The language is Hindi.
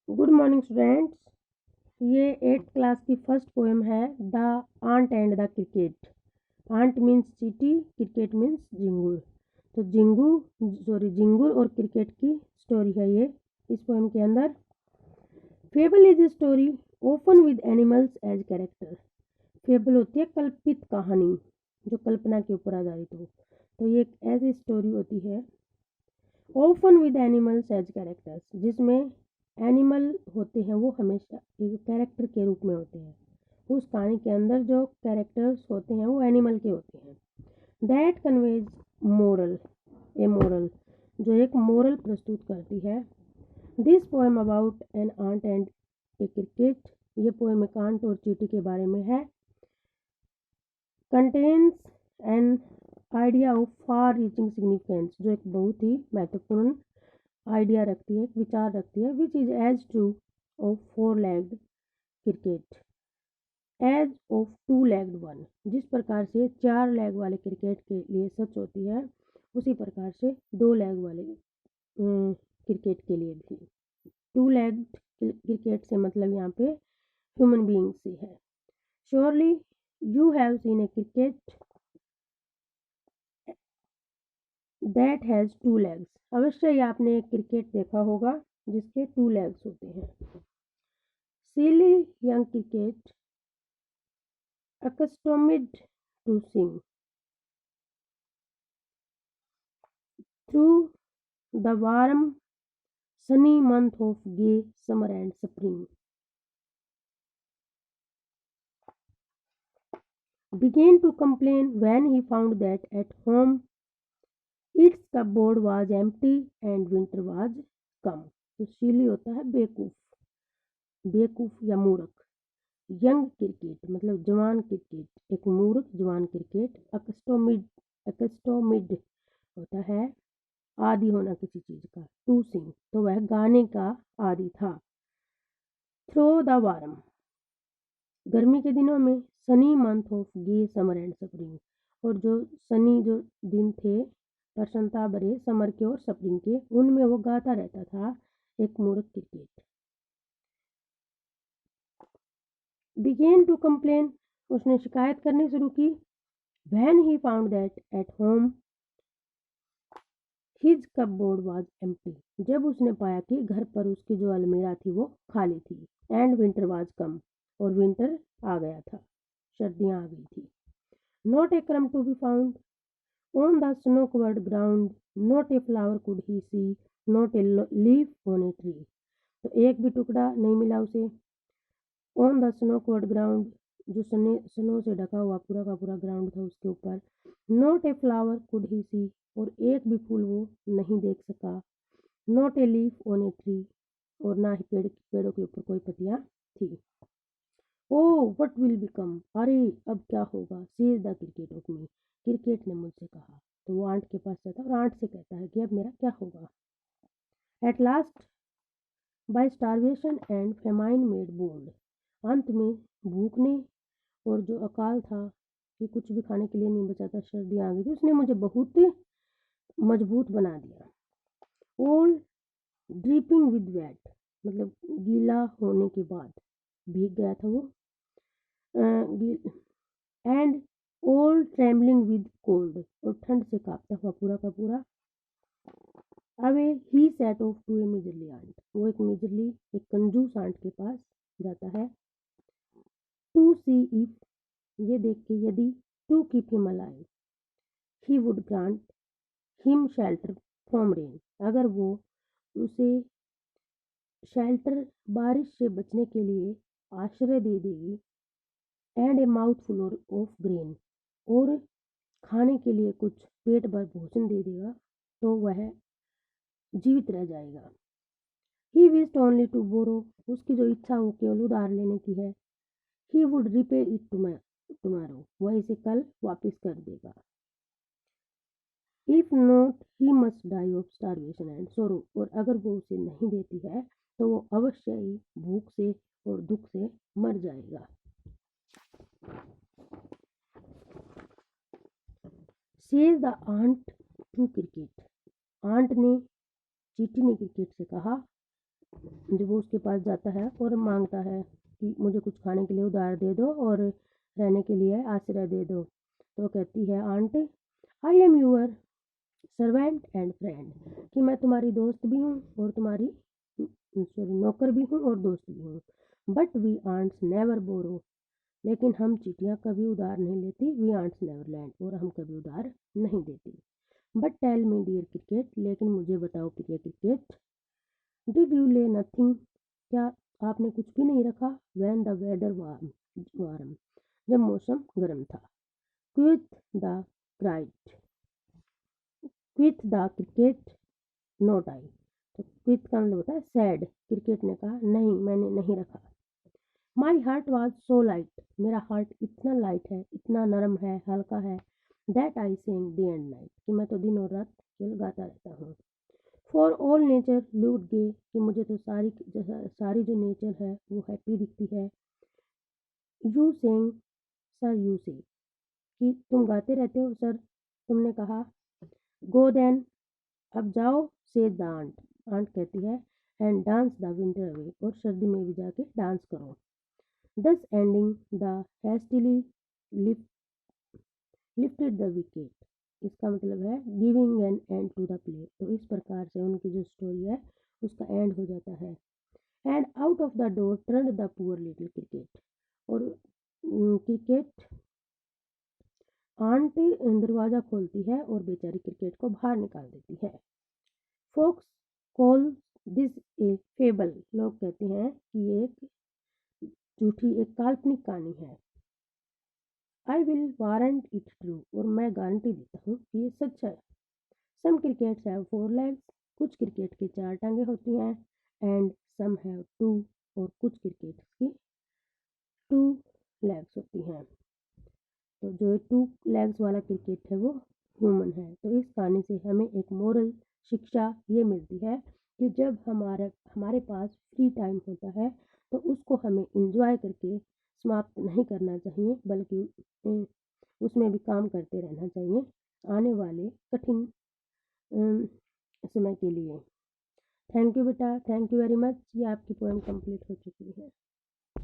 Good morning students. ये 8th क्लास की फर्स्ट पोएम है the ant and the cricket. Ant means चीटी, क्रिकेट मीन्स झिंगुर। तो झिंगुर और क्रिकेट की स्टोरी है ये इस पोएम के अंदर। Fable is a story open with animals as character. Fable होती है कल्पित कहानी जो कल्पना के ऊपर आधारित हो। तो ये एक ऐसी स्टोरी होती है open with animals as characters, जिसमें एनिमल होते हैं वो हमेशा एक कैरेक्टर के रूप में होते हैं। उस कहानी के अंदर जो कैरेक्टर्स होते हैं वो एनिमल के होते हैं। That conveys moral, a moral, जो एक मोरल प्रस्तुत करती है। This poem about an ant and a cricket, ये पोएम एक आंट और चींटी के बारे में है। Contains an idea of far reaching significance, जो एक बहुत ही महत्वपूर्ण आइडिया रखती है, एक विचार रखती है। Which is as true of 4-legged cricket as of 2-legged one, जिस प्रकार से 4 लेग वाले क्रिकेट के लिए सच होती है उसी प्रकार से 2 लेग वाले क्रिकेट के लिए भी। 2-legged क्रिकेट से मतलब यहाँ पे ह्यूमन बीइंग से है। Surely you have seen A cricket that has 2 legs, अवश्य ही आपने एक क्रिकेट देखा होगा जिसके 2 legs होते हैं। Silly young cricket accustomed to sing through the warm sunny month of gay summer and spring, began to complain when he found that at home its cupboard was empty and winter was come। तो सिली होता है बेवकूफ, बेवकूफ या मूर्ख। यंग क्रिकेट मतलब जवान क्रिकेट, एक मूर्ख जवान क्रिकेट। अकस्टोमिड होता है आदि होना किसी चीज का। टू सिंग तो वह गाने का आदि था। थ्रो द वार्म गर्मी के दिनों में, sunny month of gay summer and spring, और जो सनी जो दिन थे प्रसन्नता भरे समर के और स्प्रिंग के, उनमें वो गाता रहता था एक मूर्ख क्रिकेट। बिगेन टू कंप्लेन, उसने शिकायत करनी शुरू की। When he found that at home his cupboard was empty, जब उसने पाया कि घर पर उसकी जो अलमीरा थी वो खाली थी। एंड विंटर वाज कम, और विंटर आ गया था, सर्दियाँ आ गई थी। Not a crumb to be found on the snow covered ground, not a flower could he see, not a leaf on a tree, तो एक भी टुकड़ा नहीं मिला उसे। On the snow covered ground, जो स्नो से ढका हुआ पूरा का पूरा ग्राउंड था उसके ऊपर। Not a flower could he see, और एक भी फूल वो नहीं देख सका। Not a leaf on a tree, और ना ही पेड़ों के ऊपर कोई पत्तियां थी। ओ व्हाट विल बिकम, अरे अब क्या होगा। Says the cricket of me, cricket ने मुझसे कहा। तो वो आंट के पास जाता है और आंट से कहता है कि अब मेरा क्या होगा। At last by starvation and famine made bold, अंत में भूख ने और जो अकाल था कि कुछ भी खाने के लिए नहीं बचा था, सर्दियाँ आ गई थी, उसने मुझे बहुत मजबूत बना दिया। ऑल ड्रिपिंग विद वेट, मतलब गीला होने के बाद, भीग गया था वो। And all trembling with cold, और ठंड से कांपता हुआ पूरा का पूरा। Away he set off to a miserly aunt, वो एक मिजरली, एक कंजूस आंट के पास जाता है। टू सी इफ, ये देख के यदि, to keep him alive, he would grant him shelter from rain, अगर वो उसे शेल्टर, बारिश से बचने के लिए आश्रय दे देगी। And A mouth full of grain, और खाने के लिए कुछ पेट भर भोजन दे देगा तो वह जीवित रह जाएगा। He wished only to borrow, उसकी जो इच्छा हो केवल उधार लेने की है। He would repay it tomorrow, वह इसे कल वापस कर देगा। If not he must die of starvation and sorrow, और अगर वो उसे नहीं देती है तो वो अवश्य ही भूख से और दुख से मर जाएगा। Says the ant to cricket, ant ने, चींटी ने क्रिकेट से कहा। जब वो उसके पास जाता है और मांगता है कि मुझे कुछ खाने के लिए उधार दे दो और रहने के लिए आश्रय दे दो, तो कहती है ant, I am your servant and friend, कि मैं तुम्हारी दोस्त भी हूँ और तुम्हारी नौकर भी हूँ और दोस्त भी हूँ। बट वी आंट्स नेवर बोरो, लेकिन हम चीटियाँ कभी उधार नहीं लेती। वी आंट्स नेवर लैंड, और हम कभी उधार नहीं देती। But tell me dear cricket, लेकिन मुझे बताओ प्रिय cricket, did you lay nothing, क्या आपने कुछ भी नहीं रखा? वैन द वेदर वार्म, जब मौसम गर्म था। Quoth the cricket, quoth the cricket, not I. तो क्विथ का मतलब होता है सैड। क्रिकेट ने कहा नहीं, मैंने नहीं रखा। My heart was so light, मेरा हार्ट इतना लाइट है, इतना नरम है, हल्का है। That I sing day and night, कि मैं तो दिन और रात केवल गाता रहता हूँ। फॉर ऑल नेचर लुक गे, कि मुझे तो सारी जो नेचर है वो हैप्पी दिखती है। यू सिंग सर, यू से, कि तुम गाते रहते हो सर, तुमने कहा। गो देन, अब जाओ। से द आंट, आंट कहती है। And dance the winter away, और सर्दी में भी जाके डांस करो। Thus ending the hastily lifted the wicket, इसका मतलब है giving an end to the play. तो इस प्रकार से उनकी जो स्टोरी है उसका एंड हो जाता है। And out of the door turn the poor little cricket, और क्रिकेट आंट दरवाज़ा खोलती है और बेचारी क्रिकेट को बाहर निकाल देती है। Folks call this a fable, लोग कहते हैं कि ये एक झूठी, एक काल्पनिक कहानी है। I will warrant it true, और मैं गारंटी देता हूँ कि ये सच है। सम क्रिकेट्स हैव 4 legs, कुछ क्रिकेट की 4 टांगे होती हैं। एंड सम हैव 2, और कुछ क्रिकेट्स की 2 legs होती हैं। तो जो 2 legs वाला क्रिकेट है वो ह्यूमन है। तो इस कहानी से हमें एक मोरल शिक्षा ये मिलती है कि जब हमारे पास फ्री टाइम होता है तो उसको हमें इंजॉय करके समाप्त नहीं करना चाहिए, बल्कि उसमें भी काम करते रहना चाहिए आने वाले कठिन समय के लिए। थैंक यू बेटा, थैंक यू वेरी मच। ये आपकी पोएम कंप्लीट हो चुकी है।